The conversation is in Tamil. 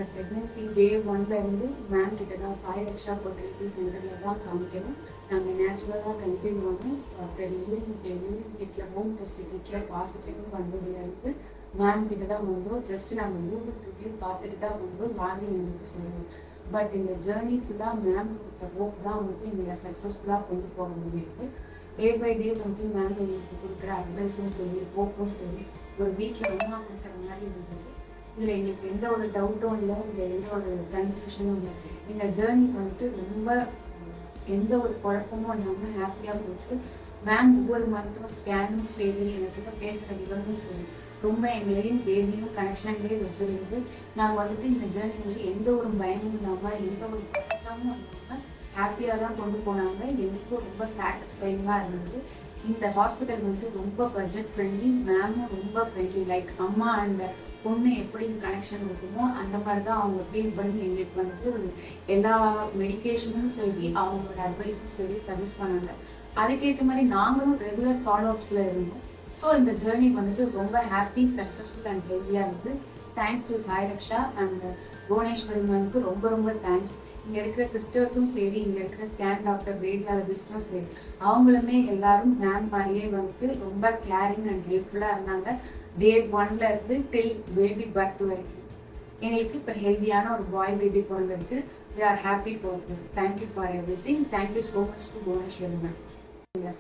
இந்த ப்ரெக்னென்சி டே ஒன்ல இருந்து மேம் கிட்ட தான் சாய் ரக்ஷா ஃபர்டிலிட்டி சென்டரில் தான் காமிக்கணும். நாங்கள் நேச்சுரலாக கன்சீவ் பண்ணோம். அப்புறம் யூரின் கிட்டில் ஹோம் டெஸ்ட் கிட்டில் பாசிட்டிவ்னு வந்ததுலேருந்து மேம் கிட்ட தான் வந்தோம். ஜஸ்ட் நாங்கள் யூடியூப் ரிவ்யூ பார்த்துட்டு தான் வந்தோம். வாங்கி எங்களுக்கு சொல்லுவோம். பட் இந்த ஜேர்னி ஃபுல்லாக மேம் கொடுத்த ஹோப் தான் வந்துட்டு எங்களை சக்ஸஸ்ஃபுல்லாக கொண்டு போக முடியுது. டே பை டே வந்துட்டு மேம் எங்களுக்கு கொடுக்குற அட்வைஸும் சரி, ஹோப்பும் சரி, ஒரு வீட்டில் அம்மா கொடுக்குற மாதிரி இருந்தது. இதில் எங்களுக்கு எந்த ஒரு டவுட்டும் இல்லை, இல்லை எந்த ஒரு கன்ஃபியூஷனும் இல்லை. இந்த ஜேர்னி வந்துட்டு ரொம்ப எந்த ஒரு குழப்பமும் இல்லாமல் ஹாப்பியாக போச்சு. மேம் ஒவ்வொரு மருத்துவ ஸ்கேனும் சரி, எங்ககிட்ட பேசுகிற விவரமும் சரி, ரொம்ப எங்களையும் பேபியும் கனெக்ஷன்லேயே வச்சுருந்து நாங்கள் வந்துட்டு இந்த ஜேர்னி வந்து எந்த ஒரு பயமும் இல்லாமல், எந்த ஒரு குழப்பமும் இல்லாமல் ஹாப்பியாக தான் கொண்டு போனாங்க. எங்களுக்கும் ரொம்ப சாட்டிஸ்ஃபைங்காக இருந்தது. இந்த ஹாஸ்பிட்டல் வந்து ரொம்ப பட்ஜெட் ஃப்ரெண்ட்லி, மேமும் ரொம்ப ஃப்ரெண்ட்லி. லைக் அம்மா அண்ட் பொண்ணு எப்படி கனெக்ஷன் இருக்குமோ அந்த மாதிரி தான் அவங்க ஃபீல் பண்ணி எங்களுக்கு வந்துட்டு எல்லா மெடிக்கேஷனும் சரி, அவங்களோட அட்வைஸும் சரி சஜஸ்ட் பண்ணாங்க. அதுக்கேற்ற மாதிரி நாங்களும் ரெகுலர் ஃபாலோஅப்ஸில் இருந்தோம். ஸோ இந்த ஜேர்னி வந்துட்டு ரொம்ப ஹாப்பி, சக்ஸஸ்ஃபுல் அண்ட் ஹெல்த்தியாக இருக்குது. Thanks to Sai Raksha and Bhuvaneswari மேமுக்கு ரொம்ப ரொம்ப தேங்க்ஸ். இங்கே இருக்கிற சிஸ்டர்ஸும் சரி, இங்கே இருக்கிற ஸ்கேன் டாக்டர், ரேடியாலஜிஸ்டும் சரி, அவங்களுமே எல்லாரும் மேம் மாதிரியே வந்துட்டு ரொம்ப கேரிங் அண்ட் ஹெல்ப்ஃபுல்லாக இருந்தாங்க. டே ஒன்ல இருந்து டில் பேபி பர்த் வரைக்கும். எங்களுக்கு இப்போ ஹெல்த்தியான ஒரு பாய் பேபி பிறந்திருக்கு. We are happy for this. Thank you for everything. Thank you so much to Bhuvaneswari ma'am.